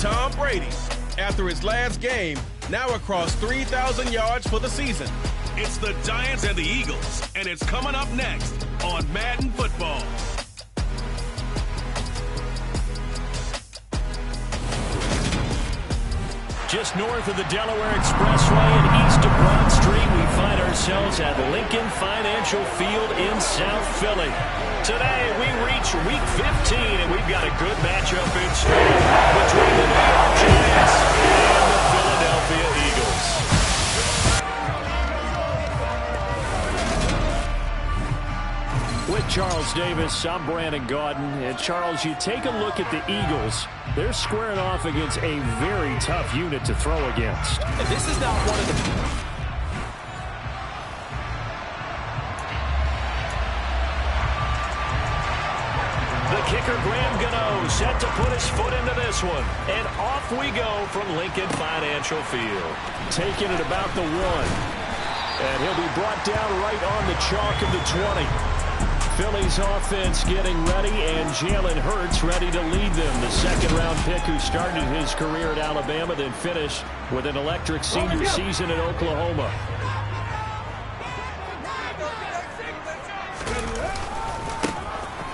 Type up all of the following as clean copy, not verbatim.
Tom Brady, after his last game, now across 3,000 yards for the season. It's the Giants and the Eagles, and it's coming up next on Madden Football. Just north of the Delaware Expressway and east of Broad Street, we find ourselves at Lincoln Financial Field in South Philly. Today, we reach Week 15, and we've got a good matchup in store between the New York Giants and the Philadelphia Eagles. With Charles Davis, I'm Brandon Gaudin. And Charles, you take a look at the Eagles. They're squaring off against a very tough unit to throw against. And this is not one of the... The kicker, Graham Gano, set to put his foot into this one. And off we go from Lincoln Financial Field. Taking it about the 1. And he'll be brought down right on the chalk of the 20. Philly's offense getting ready, and Jalen Hurts ready to lead them. The second-round pick who started his career at Alabama, then finished with an electric senior season at Oklahoma.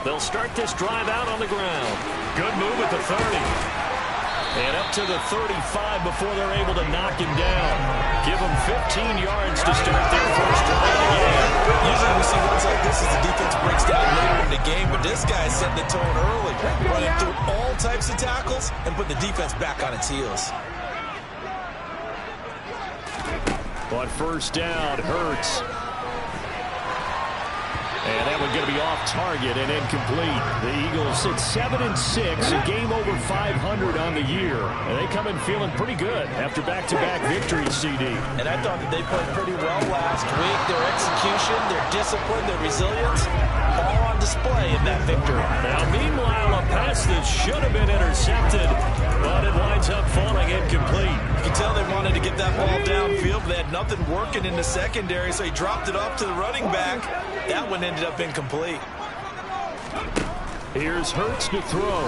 They'll start this drive out on the ground. Good move at the 30. And up to the 35 before they're able to knock him down. Give them 15 yards to start their first drive of the game. Usually we see runs like this as the defense breaks down later in the game, but this guy's setting the tone early, running through all types of tackles and put the defense back on its heels. On first down, Hurts. And that one going to be off target and incomplete. The Eagles at 7-6, a game over 500 on the year. And they come in feeling pretty good after back-to-back victories, CD. And I thought that they played pretty well last week. Their execution, their discipline, their resilience, all on display in that victory. Now, meanwhile, a pass that should have been intercepted, but it winds up falling incomplete. You can tell they wanted to get that ball downfield, but they had nothing working in the secondary, so he dropped it off to the running back. That one ended up incomplete. Here's Hurts to throw.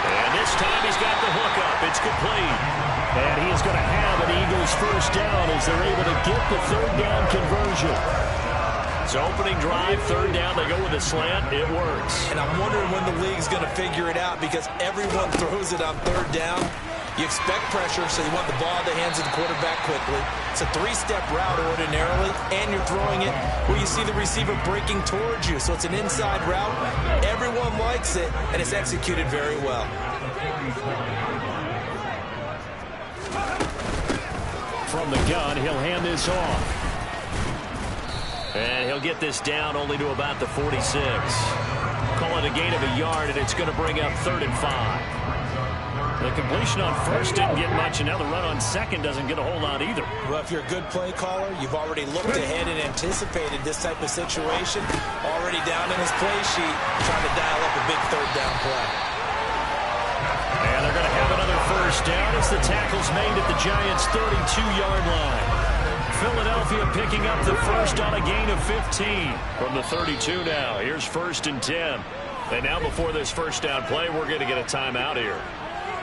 And this time he's got the hook up. It's complete. And he is going to have an Eagles first down as they're able to get the third down conversion. So opening drive, third down, they go with a slant. It works. And I'm wondering when the league's going to figure it out because everyone throws it on third down. You expect pressure, so you want the ball in the hands of the quarterback quickly. It's a three-step route ordinarily, and you're throwing it where you see the receiver breaking towards you. So it's an inside route. Everyone likes it, and it's executed very well. From the gun, he'll hand this off. And he'll get this down only to about the 46. Call it a gain of a yard, and it's going to bring up 3rd and 5. The completion on first didn't get much, and now the run on second doesn't get a whole lot either. Well, if you're a good play caller, you've already looked ahead and anticipated this type of situation. Already down in his play sheet, trying to dial up a big third down play. And they're going to have another first down as the tackle's made at the Giants' 32-yard line. Philadelphia picking up the first on a gain of 15 from the 32 now. Here's 1st and 10. And now before this first down play, we're going to get a timeout here.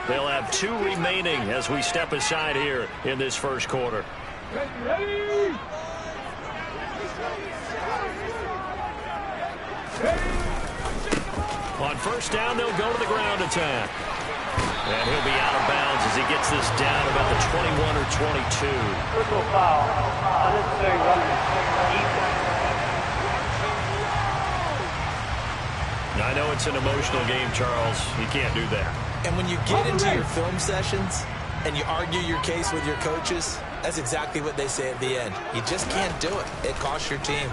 They'll have 2 remaining as we step aside here in this first quarter. On first down, they'll go to the ground attack. And he'll be out of bounds as he gets this down about the 21 or 22. Personal foul, unnecessary running. I know it's an emotional game, Charles. You can't do that. And when you get into your film sessions and you argue your case with your coaches, that's exactly what they say at the end. You just can't do it. It costs your team.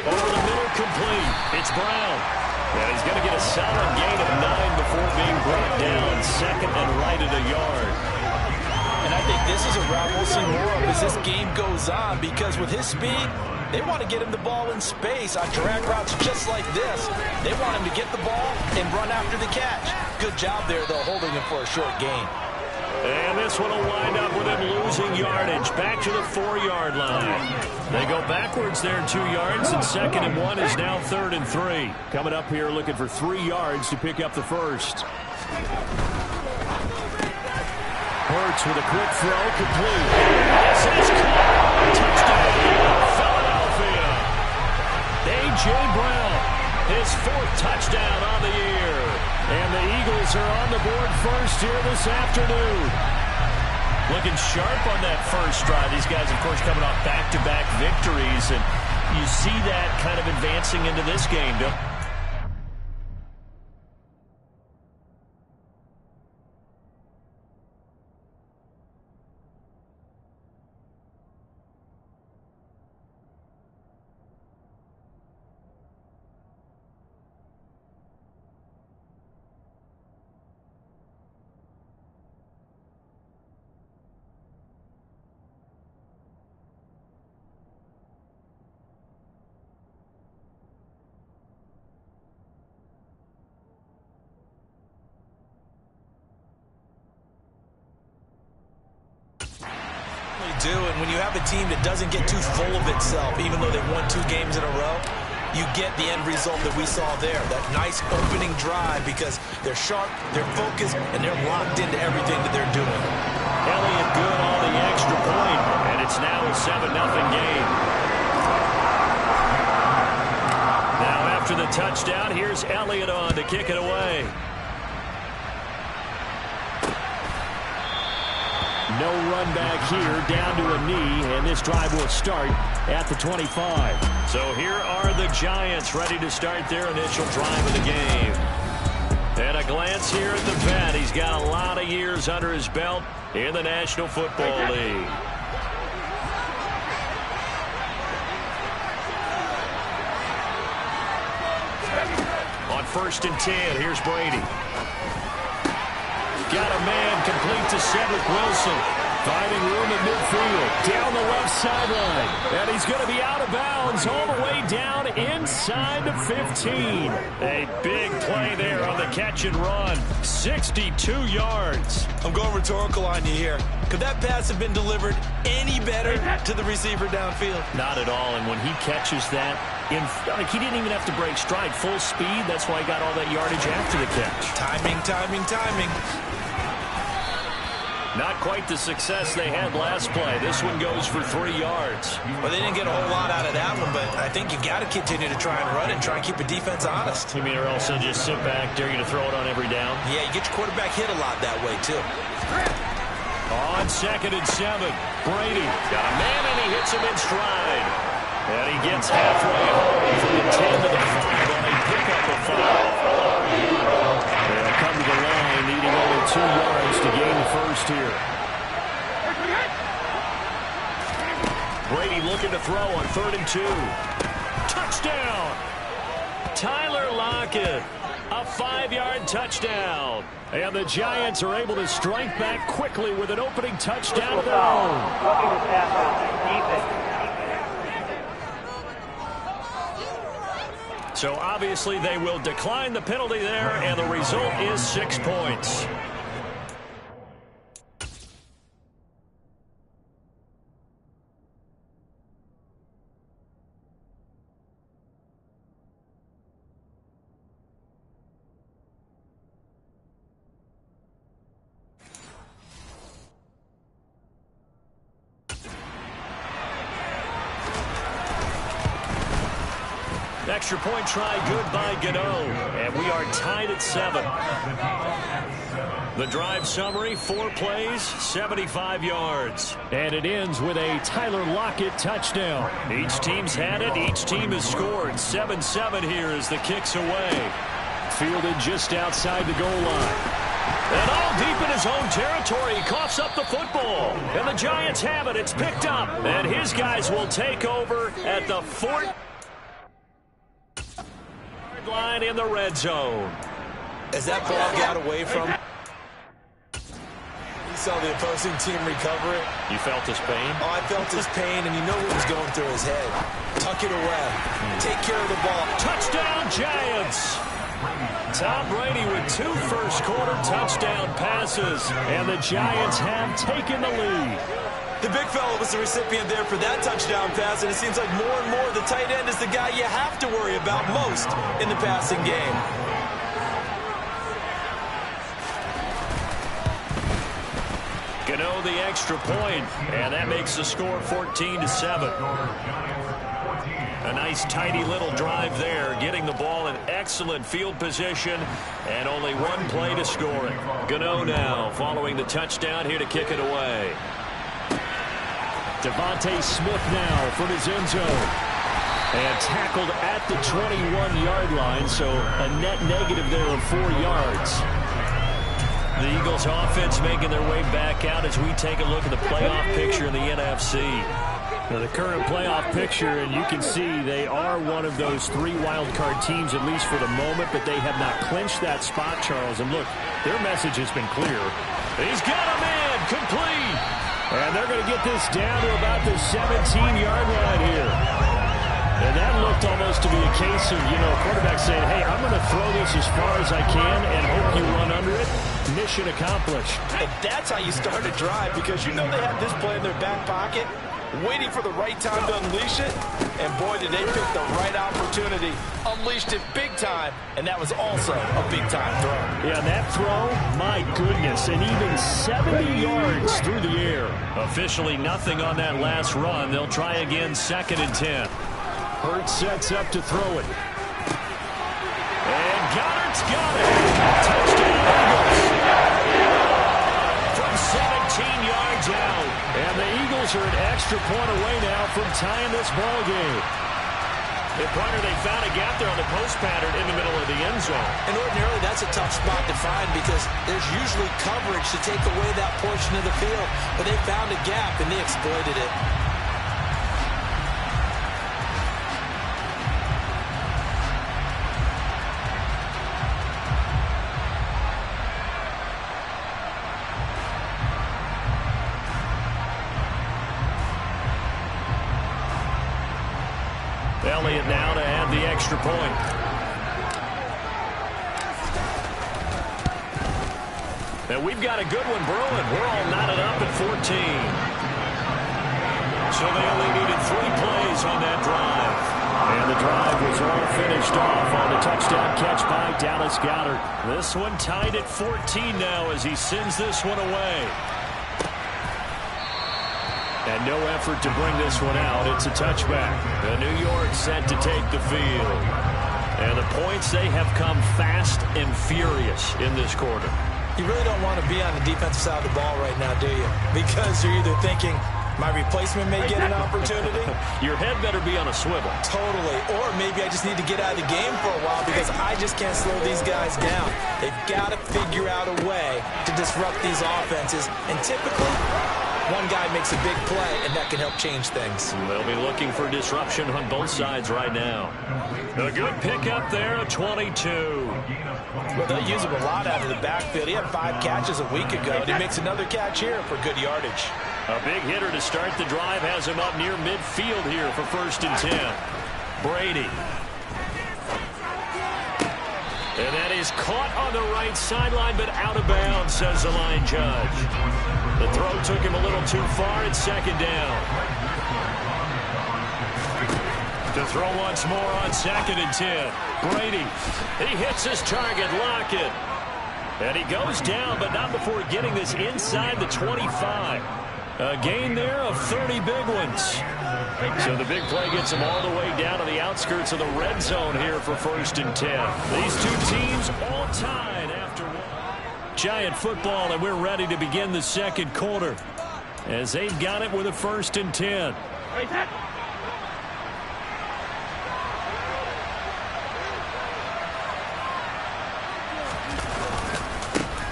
Over the middle, complete. It's Brown. And he's going to get a solid gain of 9 before being brought down. 2nd and right at a yard. And I think this is a route we'll see more of as this game goes on because with his speed, they want to get him the ball in space on drag routes just like this. They want him to get the ball and run after the catch. Good job there, though, holding him for a short gain. And this one will wind up with him losing yardage back to the 4-yard line. They go backwards there 2 yards, and 2nd and 1 is now 3rd and 3. Coming up here looking for 3 yards to pick up the first. Hurts with a quick throw, complete. Yes, it's caught. Touchdown, Philadelphia. A.J. Brown, his 4th touchdown on the year. And the Eagles are on the board first here this afternoon. Looking sharp on that first drive. These guys, of course, coming off back-to-back victories. And you see that kind of advancing into this game, don't you? Do, and when you have a team that doesn't get too full of itself, even though they've won 2 games in a row, you get the end result that we saw there, that nice opening drive, because they're sharp, they're focused, and they're locked into everything that they're doing. Elliott good on the extra point, and it's now a 7-0 game. Now after the touchdown, here's Elliott on to kick it away. No run back here, down to a knee, and this drive will start at the 25. So here are the Giants ready to start their initial drive of the game. And a glance here at the vet. He's got a lot of years under his belt in the National Football League. On 1st and 10, here's Brady. Got a man complete to Cedric Wilson. Finding room in midfield. Down the left sideline. And he's going to be out of bounds all the way down inside the 15. A big play there on the catch and run. 62 yards. I'm going rhetorical on you here. Could that pass have been delivered any better to the receiver downfield? Not at all. And when he catches that, he didn't even have to break stride. Full speed. That's why he got all that yardage after the catch. Timing, timing, timing. Not quite the success they had last play. This one goes for 3 yards. Well, they didn't get a whole lot out of that one, but I think you got to continue to try and run and try and keep the defense honest. You mean, or also just sit back, dare you to throw it on every down? Yeah, you get your quarterback hit a lot that way, too. On 2nd and 7, Brady got a man, and he hits him in stride. And he gets halfway home from the 10 to the 5 on a pickup of 5. They'll come to the line, needing only 2 yards to gain the first here. Brady looking to throw on 3rd and 2. Touchdown! Tyler Lockett, a 5-yard touchdown. And the Giants are able to strike back quickly with an opening touchdown of their own. So obviously they will decline the penalty there, and the result is 6 points. Extra point try good by Gano, and we are tied at 7. The drive summary, 4 plays, 75 yards. And it ends with a Tyler Lockett touchdown. Each team's had it. Each team has scored. 7-7 here as the kick's away. Fielded just outside the goal line. And all deep in his own territory, he coughs up the football. And the Giants have it. It's picked up. And his guys will take over at the 4th line in the red zone. As that ball got away from, you saw the opposing team recover it. You felt his pain? Oh, I felt his pain, and you know what was going through his head. Tuck it away. Take care of the ball. Touchdown, Giants! Tom Brady with 2 first-quarter touchdown passes, and the Giants have taken the lead. The big fella was the recipient there for that touchdown pass, and it seems like more and more the tight end is the guy you have to worry about most in the passing game. Gano the extra point, and that makes the score 14-7. A nice tidy little drive there, getting the ball in excellent field position, and only 1 play to score it. Gano now following the touchdown here to kick it away. Devontae Smith now from his end zone. And tackled at the 21-yard line, so a net negative there of 4 yards. The Eagles offense making their way back out as we take a look at the playoff picture in the NFC. Now the current playoff picture, and you can see they are one of those 3 wild-card teams, at least for the moment, but they have not clinched that spot, Charles. And look, their message has been clear. He's got him in, complete. And they're going to get this down to about the 17-yard line here. And that looked almost to be a case of, quarterback saying, hey, I'm going to throw this as far as I can and hope you run under it. Mission accomplished. And that's how you start a drive, because you know they have this play in their back pocket, waiting for the right time to unleash it. And boy, did they pick the right opportunity. Unleashed it big time, and that was also a big-time throw. Yeah, that throw, my goodness, and even 70 yards through the air. Officially nothing on that last run. They'll try again, 2nd and 10. Hurts sets up to throw it. And Goddard's got it. Touchdown Eagles. From 17 yards out. And the Eagles are an extra point away now from tying this ball game. And partner, they found a gap there on the post pattern in the middle of the end zone. And ordinarily that's a tough spot to find, because there's usually coverage to take away that portion of the field. But they found a gap and they exploited it. Elliott now to add the extra point. And we've got a good one brewing. We're all knotted up at 14. So they only needed 3 plays on that drive. And the drive was all finished off on the touchdown catch by Dallas Goedert. This one tied at 14 now as he sends this one away. And no effort to bring this one out. It's a touchback. The New York set to take the field. And the points, they have come fast and furious in this quarter. You really don't want to be on the defensive side of the ball right now, do you? Because you're either thinking, my replacement may get an opportunity. Your head better be on a swivel. Totally. Or maybe I just need to get out of the game for a while because I just can't slow these guys down. They've got to figure out a way to disrupt these offenses. And typically, one guy makes a big play, and that can help change things. They'll be looking for disruption on both sides right now. A good pickup there of 22. Well, they'll use him a lot out of the backfield. He had 5 catches a week ago, and he makes another catch here for good yardage. A big hitter to start the drive has him up near midfield here for 1st and 10. Brady. And that is caught on the right sideline, but out of bounds, says the line judge. The throw took him a little too far. It's 2nd down. To throw once more on 2nd and 10. Brady. He hits his target. Lockett. And he goes down, but not before getting this inside the 25. A gain there of 30 big ones. So the big play gets them all the way down to the outskirts of the red zone here for 1st and 10. These two teams all tied after one. Giant football, and we're ready to begin the 2nd quarter as they've got it with a 1st and 10.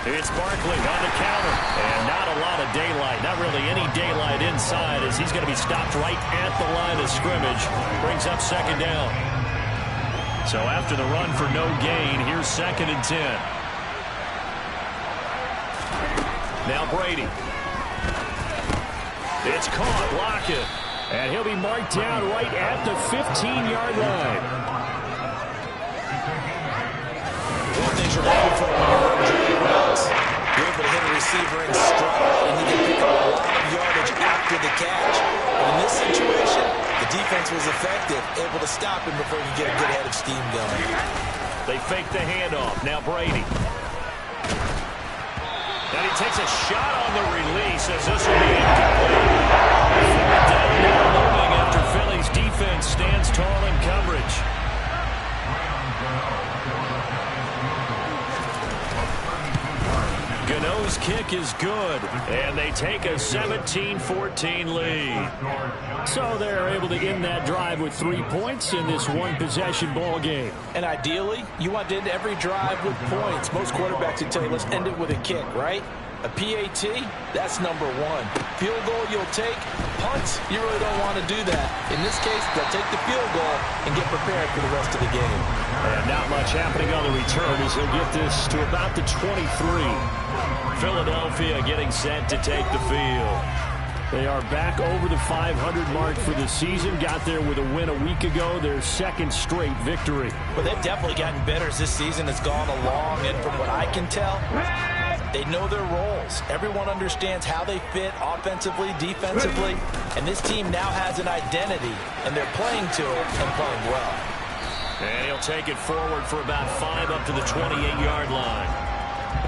It's Barkley on the counter, and not a lot of daylight. Not really any daylight inside as he's going to be stopped right at the line of scrimmage. Brings up 2nd down. So after the run for no gain, here's 2nd and 10. Now Brady. It's caught. Lockett. And he'll be marked down right at the 15-yard line. is your aim for when you run drag routes. You're able to hit a receiver in stride, and you can pick up a lot of yardage after the catch. But in this situation, the defense was effective, able to stop him before he could get a good head of steam going. They fake the handoff. Now Brady. And he takes a shot on the release as this will be incomplete. Fourth down now looming after Philly's defense stands tall in coverage. Gano's kick is good, and they take a 17-14 lead. So they're able to end that drive with 3 points in this one-possession ball game. And ideally, you want to end every drive with points. Most quarterbacks would tell you, let's end it with a kick, right? A PAT, that's number one. Field goal you'll take. Punts, you really don't want to do that. In this case, they'll take the field goal and get prepared for the rest of the game. And not much happening on the return as he'll get this to about the 23. Philadelphia getting set to take the field. They are back over the 500 mark for the season. Got there with a win a week ago, their second straight victory. Well, they've definitely gotten better as this season has gone along, and from what I can tell, they know their roles. Everyone understands how they fit offensively, defensively, and this team now has an identity, and they're playing to it and playing well. And he'll take it forward for about 5 up to the 28-yard line.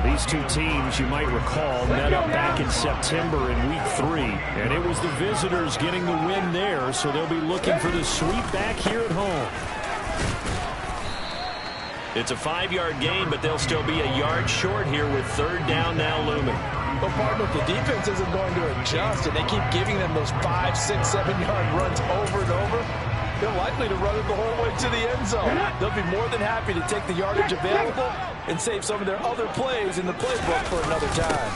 These two teams, you might recall, met up back in September in Week 3, and it was the visitors getting the win there, so they'll be looking for the sweep back here at home. It's a 5-yard gain, but they'll still be a yard short here with third down now looming. Well, partner, if the defense isn't going to adjust and they keep giving them those 5, 6, 7-yard runs over and over, they're likely to run it the whole way to the end zone. They'll be more than happy to take the yardage available and save some of their other plays in the playbook for another time.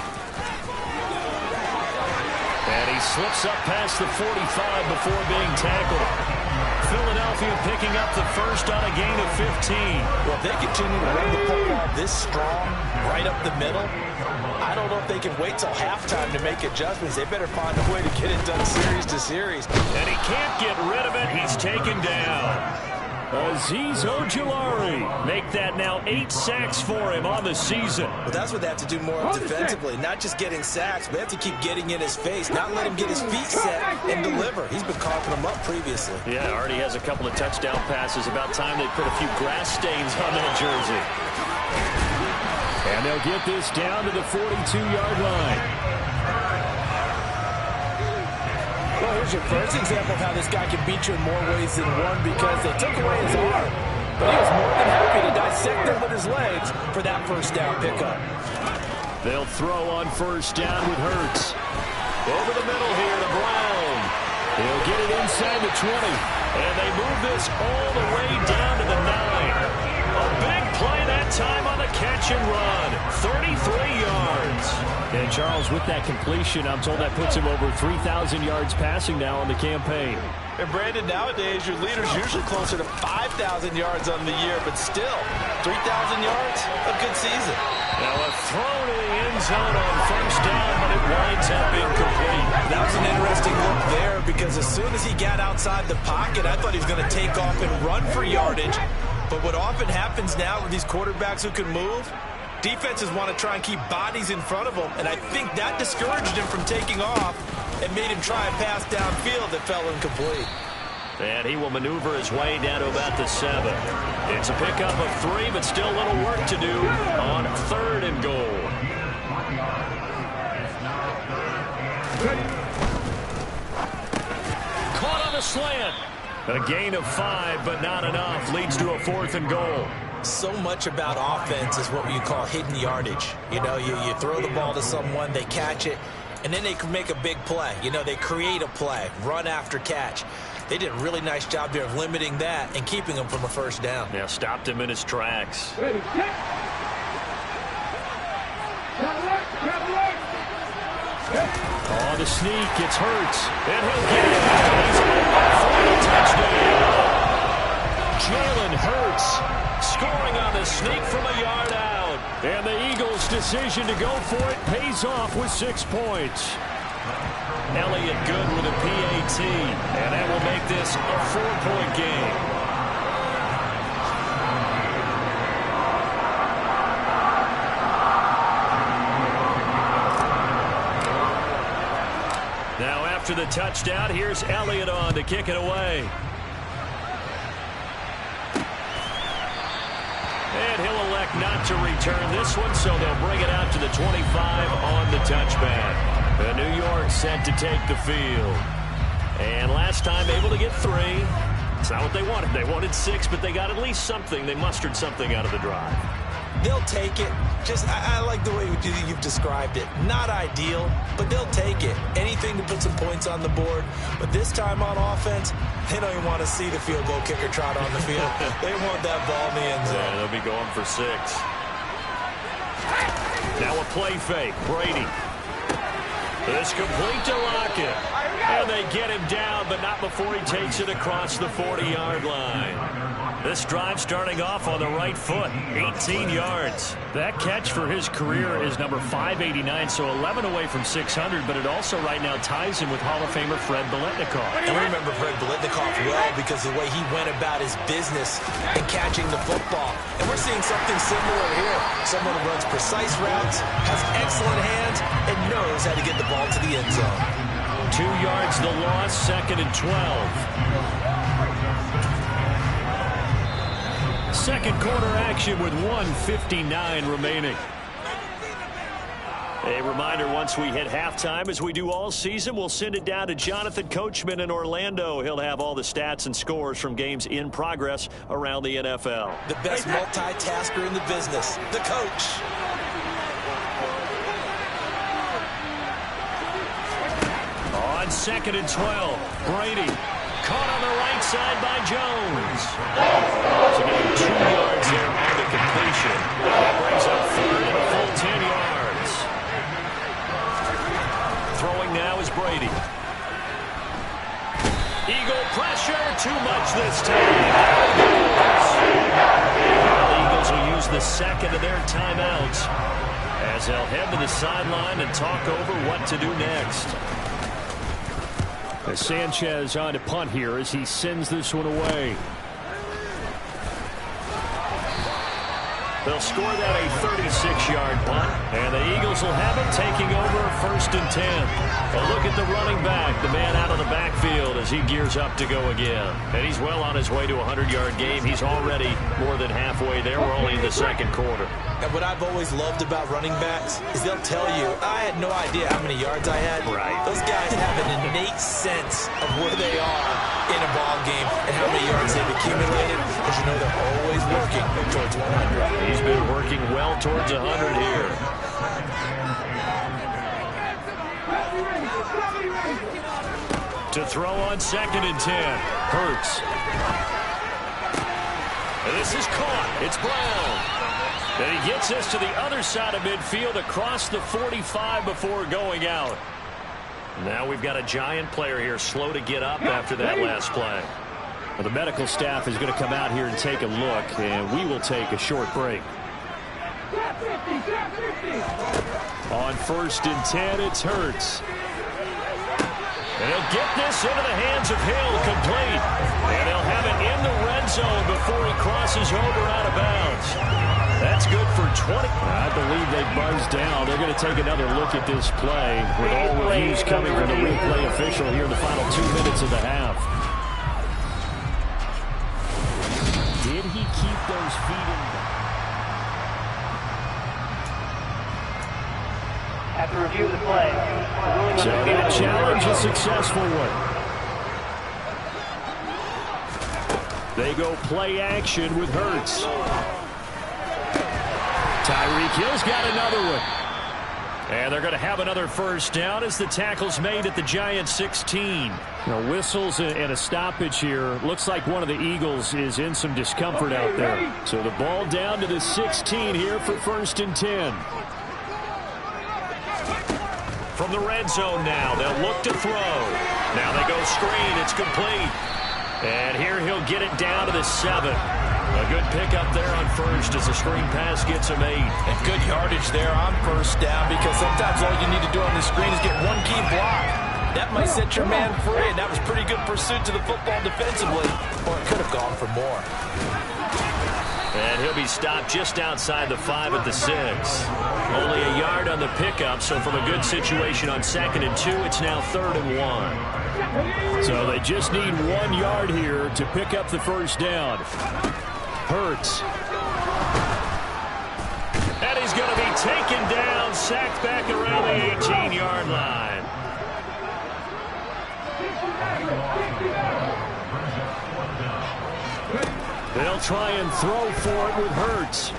And he slips up past the 45 before being tackled. Philadelphia picking up the first on a gain of 15. Well, if they continue to run the football this strong, right up the middle, I don't know if they can wait till halftime to make adjustments. They better find a way to get it done series to series. And he can't get rid of it. He's taken down. Azeez Ojulari. Make that now 8 sacks for him on the season. Well, that's what they have to do more of defensively. Not just getting sacks, but they have to keep getting in his face. Not let him get his feet set and deliver. He's been coughing them up previously. Yeah, already has a couple of touchdown passes. About time they put a few grass stains on that jersey. And they'll get this down to the 42-yard line. Well, here's your first example of how this guy can beat you in more ways than one, because they took away his arm. But he was more than happy to dissect them with his legs for that first down pickup. They'll throw on first down with Hurts. Over the middle here to Brown. He'll get it inside the 20. And they move this all the way down to the 9. A big play that time on the catch and run. 33 yards. And Charles, with that completion, I'm told that puts him over 3,000 yards passing now on the campaign. And Brandon, nowadays your leader's usually closer to 5,000 yards on the year, but still, 3,000 yards, a good season. Now a throw to the end zone on first down, but it winds up incomplete. That was an interesting look there, because as soon as he got outside the pocket, I thought he was going to take off and run for yardage. But what often happens now with these quarterbacks who can move, defenses want to try and keep bodies in front of them, and I think that discouraged him from taking off and made him try a pass downfield that fell incomplete. And he will maneuver his way down to about the 7. It's a pickup of 3, but still a little work to do on 3rd and goal. Caught on a slant. A gain of 5, but not enough. Leads to a 4th and goal. So much about offense is what you call hidden yardage. You know, you throw the ball to someone, they catch it, and then they can make a big play. You know, they create a play, run after catch. They did a really nice job there of limiting that and keeping him from a first down. Yeah, stopped him in his tracks. Oh, the sneak, it's Hurts, and he'll get it. He's open for a touchdown. Jalen Hurts scoring on the sneak from a yard out. And the Eagles' decision to go for it pays off with 6 points. Elliott good with a PAT, and that will make this a 4-point game. After the touchdown, here's Elliott on to kick it away. And he'll elect not to return this one, so they'll bring it out to the 25 on the touchback. And New York set to take the field. And last time able to get 3. It's not what they wanted. They wanted 6, but they got at least something. They mustered something out of the drive. They'll take it. I like the way you've described it. Not ideal, but they'll take it. Anything to put some points on the board. But this time on offense, they don't even want to see the field goal kicker trot on the field. They want that ball in the end zone. Yeah, they'll be going for 6. Now a play fake. Brady. It's complete to Lockett. And they get him down, but not before he takes it across the 40-yard line. This drive starting off on the right foot, 18 yards. That catch for his career is number 589, so 11 away from 600, but it also right now ties him with Hall of Famer Fred Biletnikoff. And we remember Fred Biletnikoff well because of the way he went about his business and catching the football. And we're seeing something similar here. Someone who runs precise routes, has excellent hands, and knows how to get the ball to the end zone. 2 yards the loss, 2nd and 12. Second quarter action with 1:59 remaining. A reminder, once we hit halftime, as we do all season, we'll send it down to Jonathan Coachman in Orlando. He'll have all the stats and scores from games in progress around the NFL. The best multitasker in the business, the coach. On 2nd and 12, Brady caught on the right side by Jones. So getting 2 yards there on the completion. That brings up 3rd and a full 10 yards. Throwing now is Brady. Eagle pressure, too much this time. The Eagles will use the second of their timeouts as they'll head to the sideline and talk over what to do next. Sanchez on to punt here as he sends this one away. They'll score that a 36-yard punt, and the Eagles will have it taking over 1st and 10. A look at the running back, the man out of the backfield as he gears up to go again. And he's well on his way to a 100-yard game. He's already more than halfway there. We're only in the 2nd quarter. And what I've always loved about running backs is they'll tell you, I had no idea how many yards I had. Right. Those guys have an innate sense of where they are in a ball game and how many yards they've accumulated, because you know they're always working towards 100. He's been working well towards 100 here. To throw on 2nd and 10. Hurts. And this is caught. It's Brown. And he gets us to the other side of midfield across the 45 before going out. Now we've got a Giant player here slow to get up after that last play. Well, the medical staff is going to come out here and take a look, and we will take a short break. On 1st and 10, it's Hurts. And he'll get this into the hands of Hill, complete. And they'll have it in the red zone before he crosses over out of bounds. That's good for 20. I believe they buzzed down. They're going to take another look at this play with all reviews coming from the replay official here in the final 2 minutes of the half. Did he keep those feet in? After review of the play, so that challenge a successful one. They go play action with Hurts. Tyreek Hill's got another one. And they're going to have another 1st down as the tackle's made at the Giants' 16. Now, whistles and a stoppage here. Looks like one of the Eagles is in some discomfort out there. So the ball down to the 16 here for 1st and 10. From the red zone now, they'll look to throw. Now they go screen. It's complete. And here he'll get it down to the 7. A good pickup there on 1st as the screen pass gets him 8. And good yardage there on 1st down, because sometimes all you need to do on the screen is get one key block. That might set your man free, and that was pretty good pursuit to the football defensively, or it could have gone for more. And he'll be stopped just outside the 5 at the 6. Only a yard on the pickup, so from a good situation on 2nd and 2, it's now 3rd and 1. So they just need 1 yard here to pick up the first down. Hurts. And he's going to be taken down, sacked back around the 18-yard line. They'll try and throw for it with Hurts.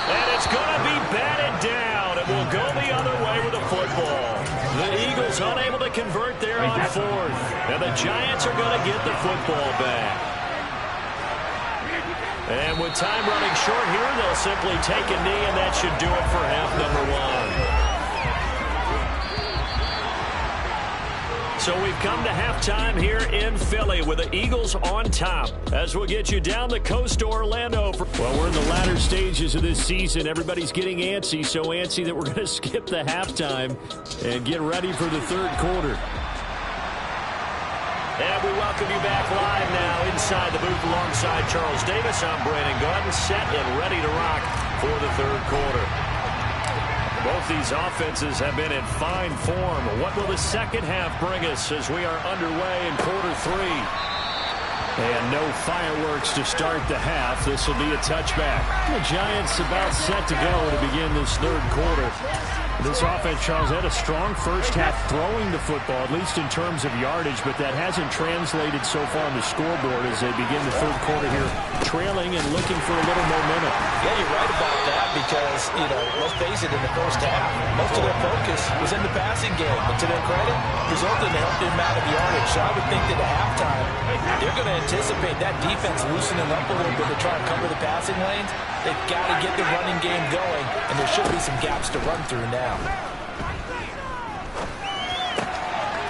And it's going to be batted down. It will go the other way with the football. The Eagles unable to convert there on 4th. And the Giants are going to get the football back. And with time running short here, they'll simply take a knee, and that should do it for half number 1. So we've come to halftime here in Philly with the Eagles on top as we'll get you down the coast to Orlando. Well, we're in the latter stages of this season. Everybody's getting antsy, so antsy that we're going to skip the halftime and get ready for the 3rd quarter. And we welcome you back live now inside the booth alongside Charles Davis. I'm Brandon Gaudin, set and ready to rock for the 3rd quarter. Both these offenses have been in fine form. What will the second half bring us as we are underway in quarter 3? And no fireworks to start the half. This will be a touchback. The Giants about set to go to begin this 3rd quarter. This offense, Charles, had a strong first half throwing the football, at least in terms of yardage, but that hasn't translated so far on the scoreboard as they begin the 3rd quarter here, trailing and looking for a little momentum. Yeah, you're right about that because, let's face it, in the first half, most of their focus was in the passing game. But to their credit, resulted in a healthy amount of yardage. So I would think that at halftime, they're going to anticipate that defense loosening up a little bit to try and cover the passing lanes. They've got to get the running game going, and there should be some gaps to run through now.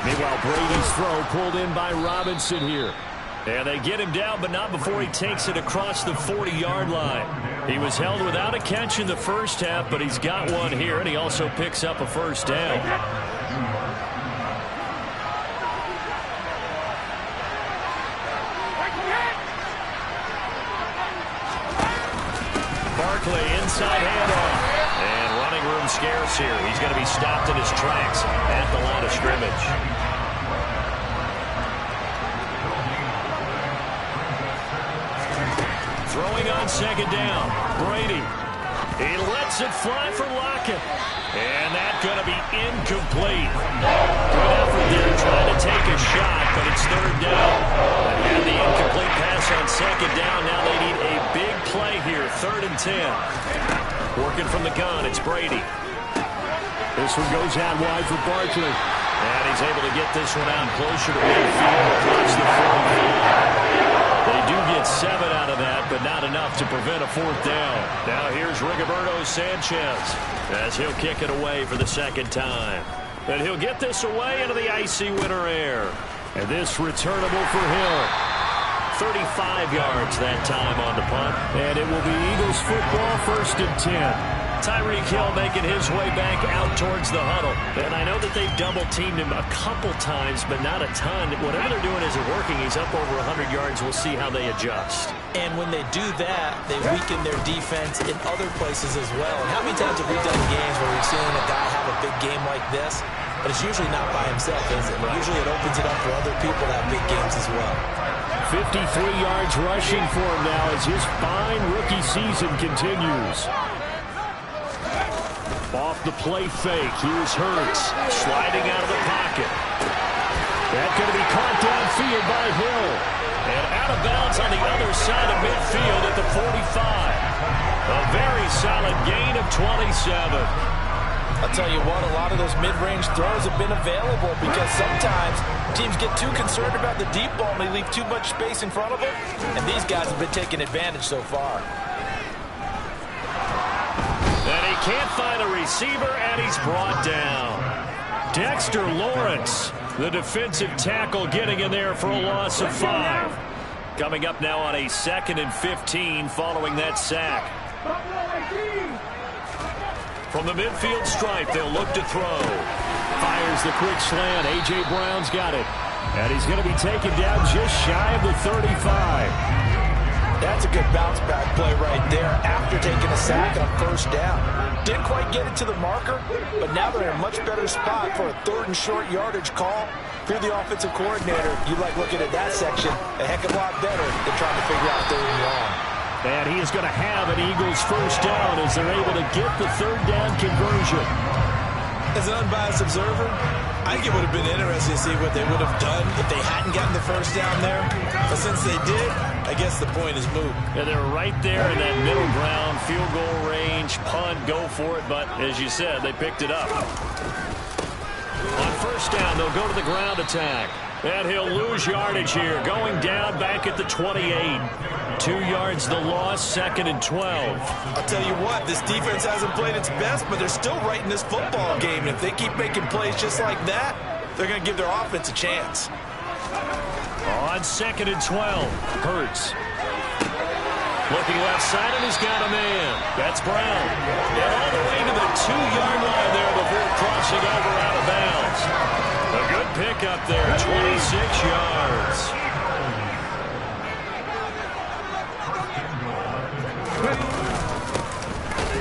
Meanwhile, Brady's throw pulled in by Robinson here. And they get him down, but not before he takes it across the 40-yard line. He was held without a catch in the first half, but he's got one here, and he also picks up a first down. Barkley inside handoff. And running room scarce here. He's going to be stopped in his tracks at the line of scrimmage. Throwing on 2nd down. Brady. He lets it fly for Lockett. And that's going to be incomplete. Good effort there trying to take a shot, but it's 3rd down. And the incomplete pass on 2nd down. Now they need a big play here. 3rd and 10. Working from the gun, it's Brady. This one goes out wide for Barkley. And he's able to get this one out closer to midfield across the 45. They do get 7 out of that, but not enough to prevent a 4th down. Now here's Rigoberto Sanchez as he'll kick it away for the 2nd time. And he'll get this away into the icy winter air. And this returnable for Hill. 35 yards that time on the punt. And it will be Eagles football, 1st and 10. Tyreek Hill making his way back out towards the huddle. And I know that they've double-teamed him a couple times, but not a ton. Whatever they're doing isn't working. He's up over 100 yards. We'll see how they adjust. And when they do that, they weaken their defense in other places as well. And how many times have we done games where we've seen a guy have a big game like this? But it's usually not by himself, is it? Right. Usually it opens it up for other people to have big games as well. 53 yards rushing for him now as his fine rookie season continues. Off the play fake. Here's Hurts sliding out of the pocket. That's going to be caught downfield by Hill. And out of bounds on the other side of midfield at the 45. A very solid gain of 27. I'll tell you what, a lot of those mid-range throws have been available because sometimes teams get too concerned about the deep ball and they leave too much space in front of them. And these guys have been taking advantage so far. And he can't find a receiver, and he's brought down. Dexter Lawrence, the defensive tackle, getting in there for a loss of 5. Coming up now on a 2nd and 15 following that sack. From the midfield stripe, they'll look to throw. Fires the quick slant. A.J. Brown's got it. And he's going to be taken down just shy of the 35. That's a good bounce-back play right there after taking a sack on first down. Didn't quite get it to the marker, but now they're in a much better spot for a 3rd and short yardage call. If you're the offensive coordinator, you like looking at that section a heck of a lot better than trying to figure out 3rd and long. And he is going to have an Eagles first down as they're able to get the 3rd down conversion. As an unbiased observer, I think it would have been interesting to see what they would have done if they hadn't gotten the first down there. But since they did, I guess the point is moot. Yeah, they're right there in that middle ground, field goal range, punt, go for it. But as you said, they picked it up. On first down, they'll go to the ground attack. And he'll lose yardage here, going down back at the 28. 2 yards the loss, 2nd and 12. I'll tell you what, this defense hasn't played its best, but they're still right in this football game. And if they keep making plays just like that, they're going to give their offense a chance. On 2nd and 12, Hurts. Looking left side, and he's got a man. That's Brown. And all the way to the 2-yard line there before crossing over out of bounds. A good pickup there, 26 yards.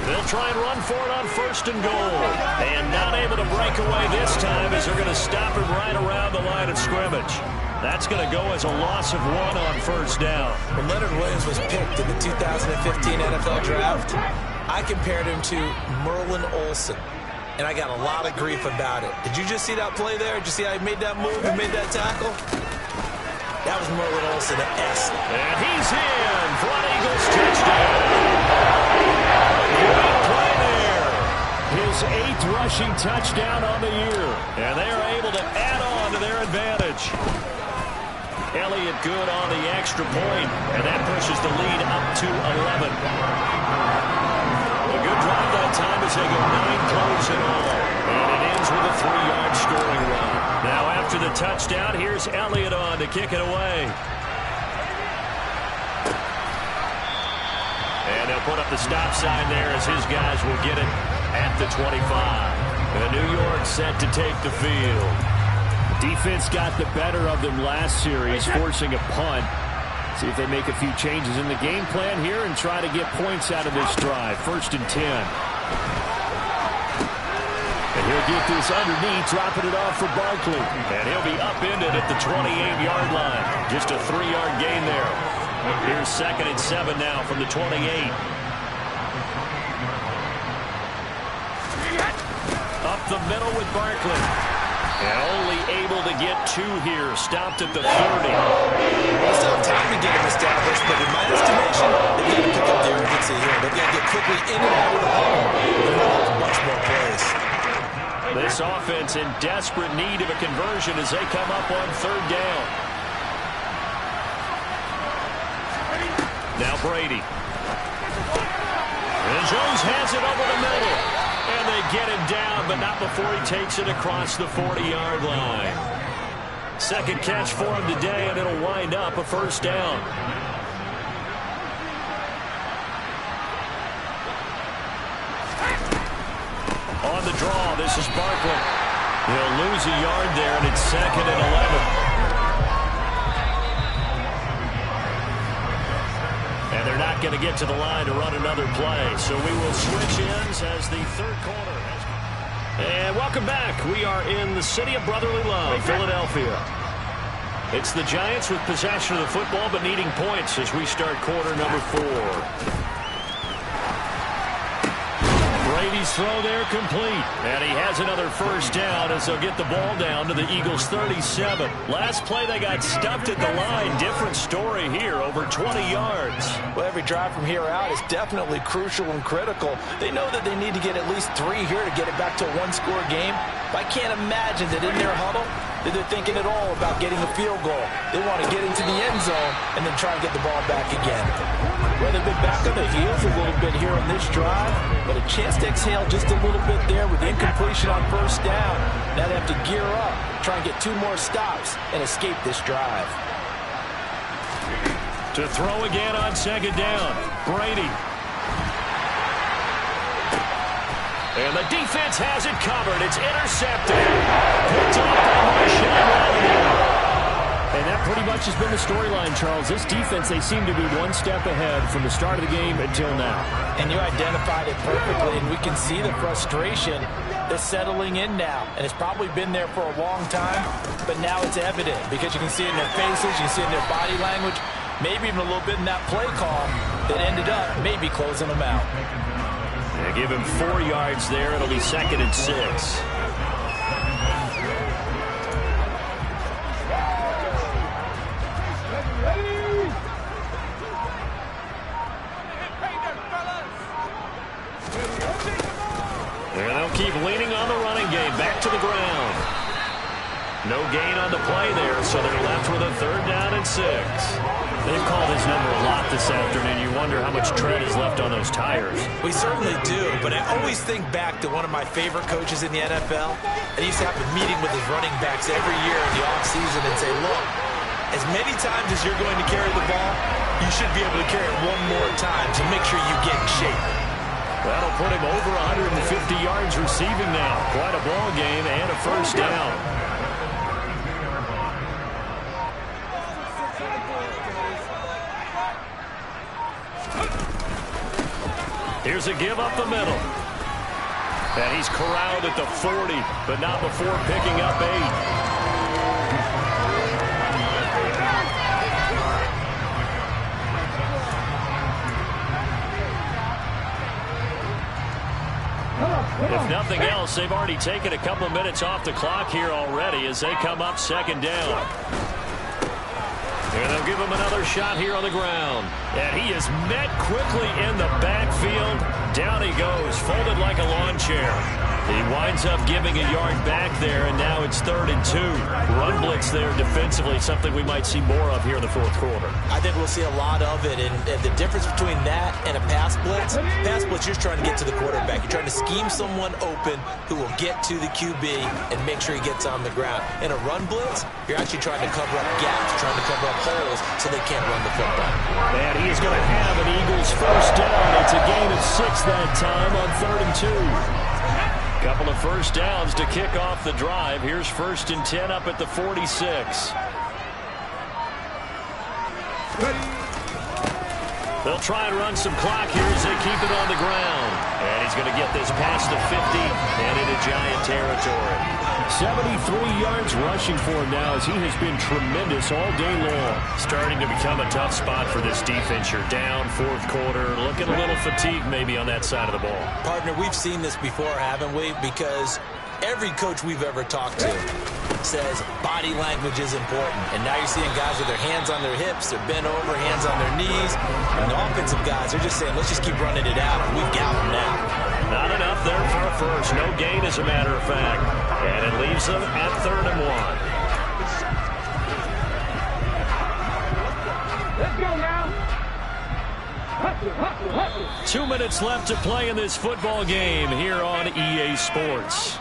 They'll try and run for it on 1st and goal. And not able to break away this time as they're going to stop him right around the line of scrimmage. That's going to go as a loss of 1 on 1st down. When Leonard Williams was picked in the 2015 NFL Draft, I compared him to Merlin Olsen. And I got a lot of grief about it. Did you just see that play there? Did you see how he made that move and made that tackle? That was Merlin Olsen at S. And he's in for an Eagles touchdown. Good play there. His 8th rushing touchdown on the year. And they are able to add on to their advantage. Elliott good on the extra point, and that pushes the lead up to 11. A good drive that time as they go 9 plays in all. And it ends with a 3-yard scoring run. Now after the touchdown, here's Elliott on to kick it away. And they'll put up the stop sign there as his guys will get it at the 25. And New York set to take the field. Defense got the better of them last series, forcing a punt. See if they make a few changes in the game plan here and try to get points out of this drive. 1st and 10. And he'll get this underneath, dropping it off for Barkley. And he'll be upended at the 28-yard line. Just a 3-yard gain there. Here's 2nd and 7 now from the 28. Up the middle with Barkley. And only able to get 2 here. Stopped at the 30. Well, still have time to get him established, but in my estimation, they've got to pick up the urgency here. They've got to get quickly in and out of the hole. They're going to have much more plays. This offense in desperate need of a conversion as they come up on 3rd down. Now Brady. And Jones has it over the middle. And they get him down, but not before he takes it across the 40-yard line. 2nd catch for him today, and it'll wind up a 1st down. On the draw, this is Barkley. He'll lose a yard there, and it's 2nd and 11. And they're not going to get to the line to run another play. So we will switch ends as the 3rd quarter. And welcome back. We are in the city of brotherly love, Philadelphia. It's the Giants with possession of the football but needing points as we start quarter number 4. Brady's throw there complete. And he has another 1st down as they'll get the ball down to the Eagles' 37. Last play they got stuffed at the line. Different story here, over 20 yards. Well, every drive from here out is definitely crucial and critical. They know that they need to get at least 3 here to get it back to a 1-score game. But I can't imagine that in their huddle that they're thinking at all about getting a field goal. They want to get into the end zone and then try and get the ball back again. Well, they've been back on the heels a little bit here on this drive, but a chance to exhale just a little bit there with incompletion on 1st down. Now they have to gear up, try and get 2 more stops, and escape this drive. To throw again on 2nd down, Brady. And the defense has it covered. It's intercepted. Picked up by Marshawn Lattimore. And that pretty much has been the storyline, Charles. This defense, they seem to be one step ahead from the start of the game until now. And you identified it perfectly, and we can see the frustration that's settling in now. And it's probably been there for a long time, but now it's evident because you can see it in their faces, you can see it in their body language, maybe even a little bit in that play call that ended up maybe closing them out. They give him 4 yards there. It'll be 2nd and 6. They'll keep leaning on the running game. Back to the ground. No gain on the play there, so they're left with a 3rd down and 6. They've called his number a lot this afternoon. You wonder how much tread is left on those tires. We certainly do, but I always think back to one of my favorite coaches in the NFL. And he used to have a meeting with his running backs every year in the offseason and say, look, as many times as you're going to carry the ball, you should be able to carry it one more time to make sure you get in shape. That'll put him over 150 yards receiving now. Quite a ball game and a 1st down. Here's a give up the middle. And he's corralled at the 40, but not before picking up 8. If nothing else, they've already taken a couple of minutes off the clock here already as they come up 2nd down. And they'll give him another shot here on the ground. And he is met quickly in the backfield. Down he goes, folded like a lawn chair. He winds up giving a yard back there, and now it's 3rd and 2. Run blitz there defensively, something we might see more of here in the 4th quarter. I think we'll see a lot of it, and the difference between that and a pass blitz, you're trying to get to the quarterback. You're trying to scheme someone open who will get to the QB and make sure he gets on the ground. In a run blitz, you're actually trying to cover up gaps, trying to cover up holes so they can't run the football. And he's going to have an Eagles 1st down. It's a gain of 6 that time on 3rd and 2. Couple of 1st downs to kick off the drive. Here's 1st and 10 up at the 46. They'll try and run some clock here as they keep it on the ground. And he's going to get this past the 50 and into Giant territory. 73 yards rushing for him now as he has been tremendous all day long. Starting to become a tough spot for this defense. You're down 4th quarter. Looking a little fatigued maybe on that side of the ball. Partner, we've seen this before, haven't we? Because every coach we've ever talked to says body language is important. And now you're seeing guys with their hands on their hips, they're bent over, hands on their knees. And the offensive guys are just saying, let's just keep running it out. And we've got them now. Not enough there for a 1st. No gain, as a matter of fact. And it leaves them at 3rd and 1. Let's go now. 2 minutes left to play in this football game here on EA Sports.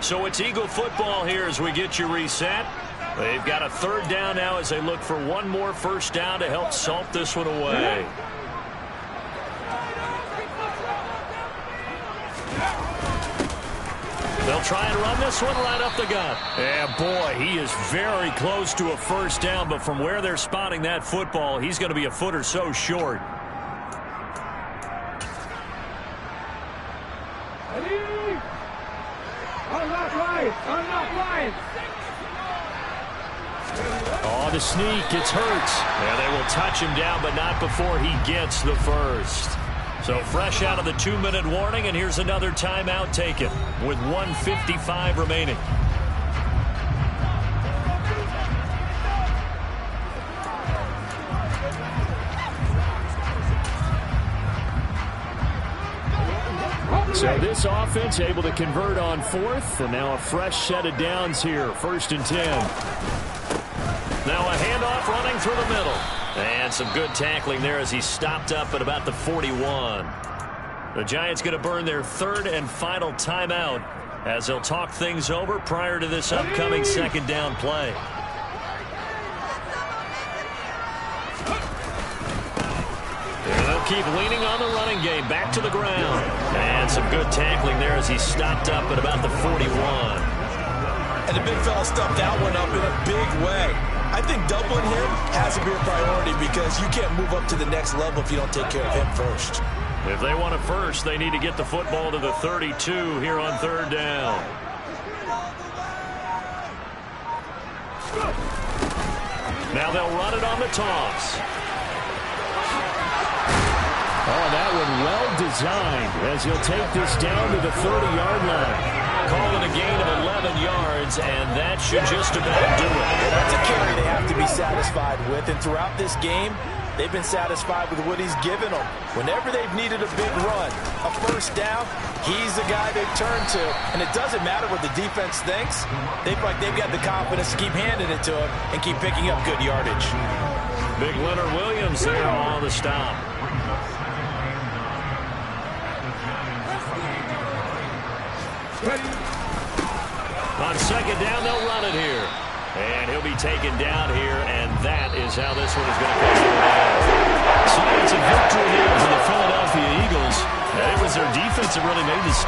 So it's Eagle football here as we get you reset. They've got a 3rd down now as they look for one more 1st down to help salt this one away. They'll try and run this one right up the gut. And boy, he is very close to a 1st down, but from where they're spotting that football, he's going to be a foot or so short. Oh, the sneak, it's Hurts. And they will touch him down, but not before he gets the 1st. So fresh out of the 2-minute warning, and here's another timeout taken with 1:55 remaining. So this offense able to convert on 4th, and now a fresh set of downs here, 1st and 10. Now a handoff running through the middle. And some good tackling there as he stopped up at about the 41. The Giants going to burn their 3rd and final timeout as they'll talk things over prior to this upcoming 2nd down play. And they'll keep leaning on the running game. Back to the ground. And some good tackling there as he stopped up at about the 41. And the big fella stuffed that one up in a big way. I think doubling him has to be a priority because you can't move up to the next level if you don't take care of him first. If they want it first, they need to get the football to the 32 here on third down. Now they'll run it on the toss. Oh, that one well designed as he'll take this down to the 30-yard line. Calling a gain of 11 yards, and that should just about do it. That's a carry they have to be satisfied with, and throughout this game, they've been satisfied with what he's given them. Whenever they've needed a big run, a first down, he's the guy they've turned to. And it doesn't matter what the defense thinks. They feel like they've got the confidence to keep handing it to him and keep picking up good yardage. Big Leonard Williams there on the stop. On second down, they'll run it here. And he'll be taken down here, and that is how this one is going to come down. So it's a victory here for the Philadelphia Eagles. It was their defense that really made the statement.